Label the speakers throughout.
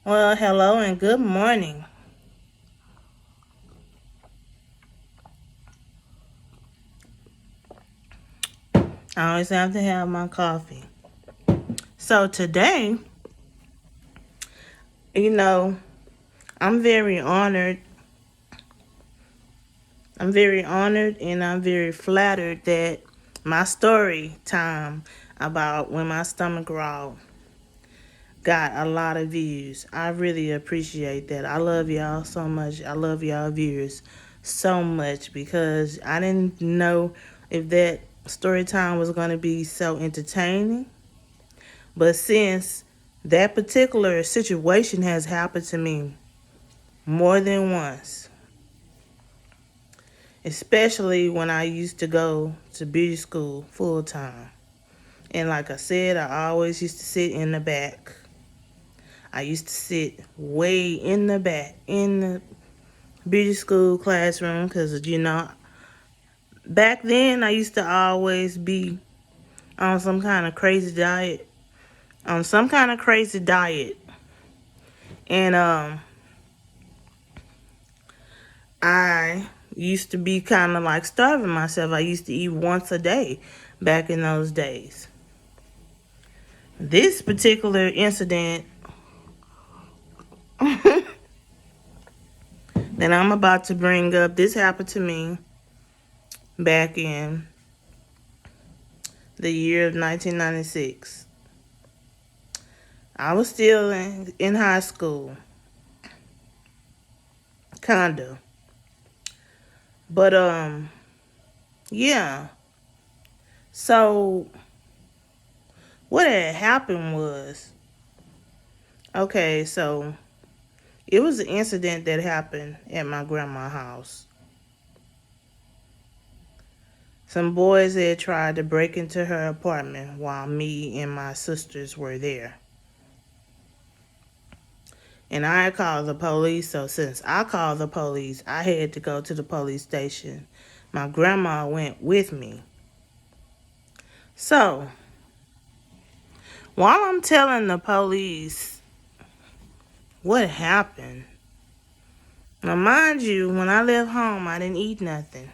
Speaker 1: Well, hello and good morning. I always have to have my coffee. So today, you know, I'm very honored. I'm very honored and I'm very flattered that my story time about when my stomach growled got a lot of views. I really appreciate that. I love y'all so much. I love y'all viewers so much because I didn't know if that story time was going to be so entertaining. But since that particular situation has happened to me more than once, especially when I used to go to beauty school full time. And like I said, I always used to sit in the back. I used to sit way in the back in the beauty school classroom because, back then I used to always be on some kind of crazy diet. On some kind of crazy diet. And I used to be kind of like starving myself. I used to eat once a day back in those days. This particular incident that I'm about to bring up, this happened to me back in the year of 1996. I was still in high school, kinda. But yeah. So what had happened was, okay, so it was an incident that happened at my grandma's house. Some boys had tried to break into her apartment while me and my sisters were there. And I had called the police, so since I called the police, I had to go to the police station. My grandma went with me. So, while I'm telling the police what happened, now mind you, when I left home, I didn't eat nothing.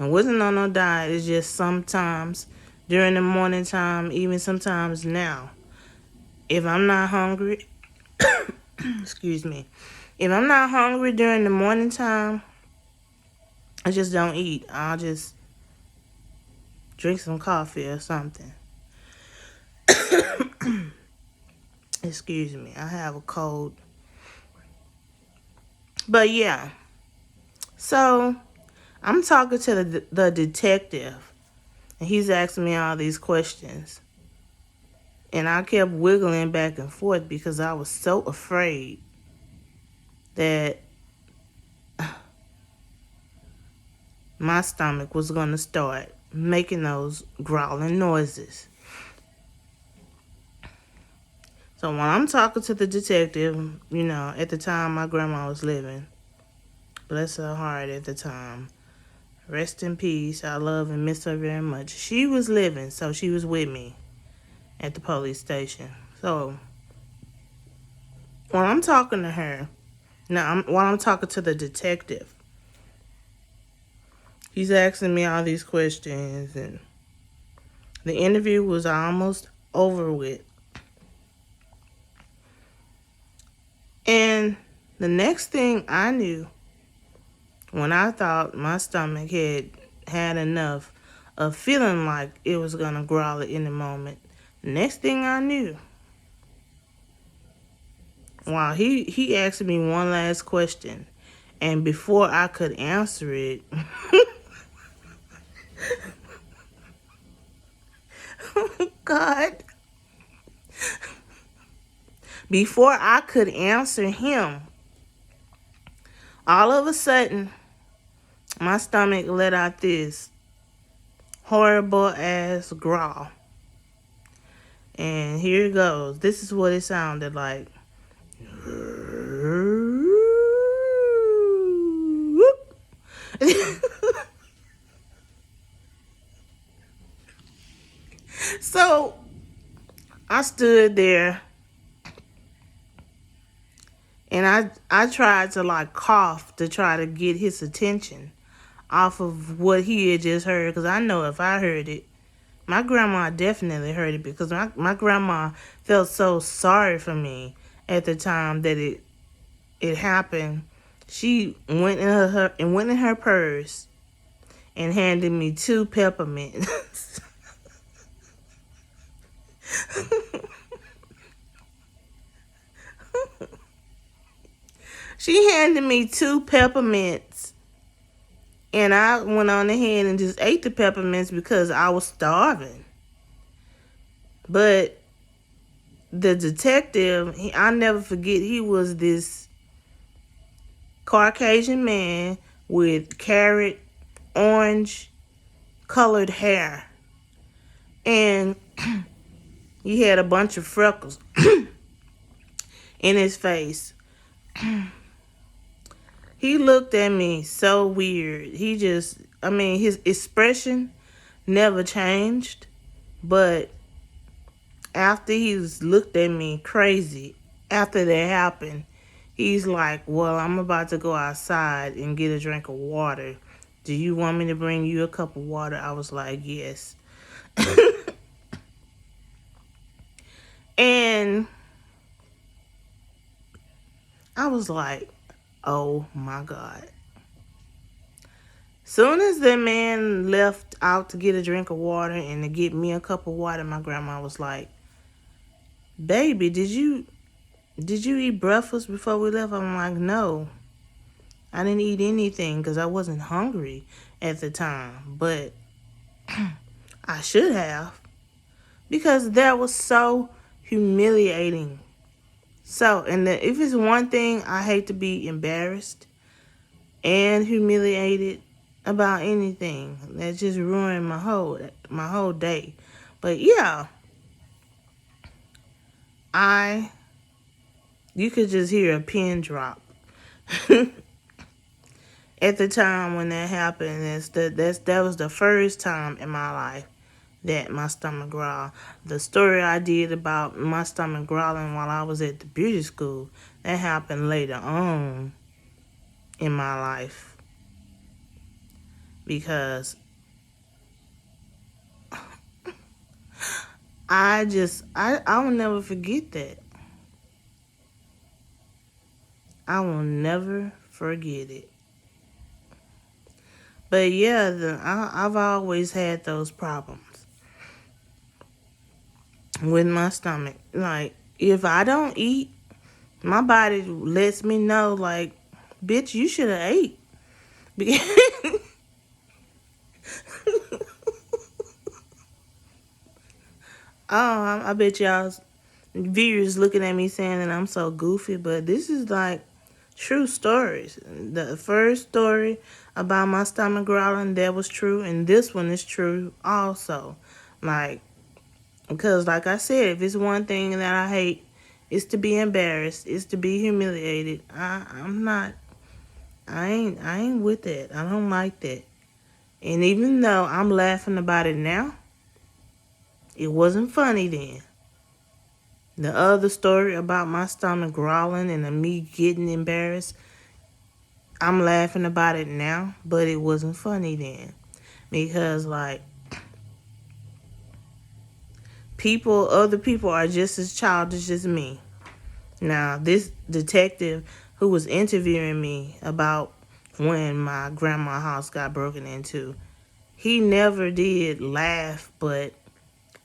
Speaker 1: I wasn't on no diet. It's just sometimes during the morning time, even sometimes now, if I'm not hungry, excuse me, if I'm not hungry during the morning time, I just don't eat. I'll just drink some coffee or something. Excuse me, I have a cold. But yeah, so I'm talking to the detective, and he's asking me all these questions. And I kept wiggling back and forth because I was so afraid that my stomach was going to start making those growling noises. So when I'm talking to the detective, at the time my grandma was living, bless her heart at the time, rest in peace, I love and miss her very much. She was living, so she was with me at the police station. So when I'm talking to her, while I'm talking to the detective, he's asking me all these questions, and the interview was almost over with. And the next thing I knew, when I thought my stomach had enough of feeling like it was going to growl at any moment, next thing I knew, wow, he asked me one last question. And before I could answer it, oh God, before I could answer him, all of a sudden, my stomach let out this horrible ass growl. And here it goes. This is what it sounded like. So I stood there and I tried to like cough to try to get his attention off of what he had just heard, because I know if I heard it, my grandma definitely heard it, because my grandma felt so sorry for me at the time that it happened. She went in her purse and handed me 2 peppermints. She handed me 2 peppermints, and I went on ahead and just ate the peppermints because I was starving. But the detective, I'll never forget, he was this Caucasian man with carrot orange colored hair. And he had a bunch of freckles in his face. He looked at me so weird. His expression never changed. But after he's looked at me crazy, after that happened, he's like, well, I'm about to go outside and get a drink of water. Do you want me to bring you a cup of water? I was like, yes. And I was like, oh my God. Soon as that man left out to get a drink of water and to get me a cup of water, my grandma was like, baby, did you eat breakfast before we left? I'm like, no. I didn't eat anything because I wasn't hungry at the time. But I should have, because that was so humiliating. If it's one thing, I hate to be embarrassed and humiliated about anything. That just ruined my whole day. But yeah, you could just hear a pin drop. At the time when that happened, that was the first time in my life that my stomach growled. The story I did about my stomach growling while I was at the beauty school, that happened later on in my life. Because I will never forget that. I will never forget it. But yeah, I've always had those problems with my stomach. Like, if I don't eat, my body lets me know, like, bitch, you should have ate. I bet y'all viewers looking at me saying that I'm so goofy, but this is like true stories. The first story about my stomach growling, that was true, and this one is true also. Like, because like I said, if it's one thing that I hate, it's to be embarrassed, it's to be humiliated. I ain't with that. I don't like that. And even though I'm laughing about it now, it wasn't funny then. The other story about my stomach growling and me getting embarrassed, I'm laughing about it now, but it wasn't funny then. Because, like, other people are just as childish as me. Now, this detective who was interviewing me about when my grandma's house got broken into, he never did laugh, but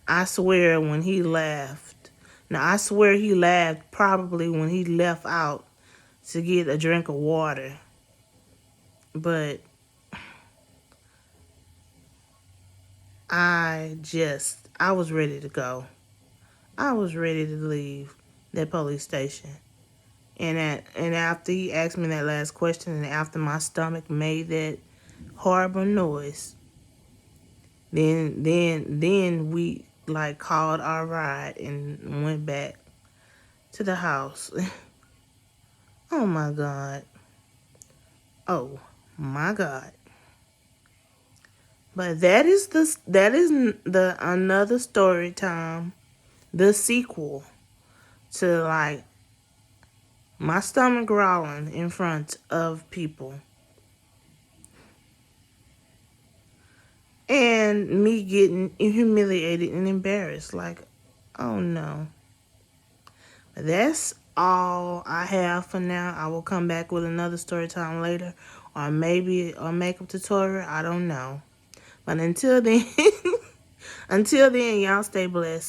Speaker 1: I swear when he laughed, I swear he laughed probably when he left out to get a drink of water. But I was ready to go. I was ready to leave that police station. And after he asked me that last question, and after my stomach made that horrible noise, then we like called our ride and went back to the house. Oh my God. Oh my God. But that is the another story time the sequel to like my stomach growling in front of people and me getting humiliated and embarrassed. Like, oh no. That's all I have for now. I will come back with another story time later, or maybe a makeup tutorial. I don't know. But until then, until then, y'all stay blessed.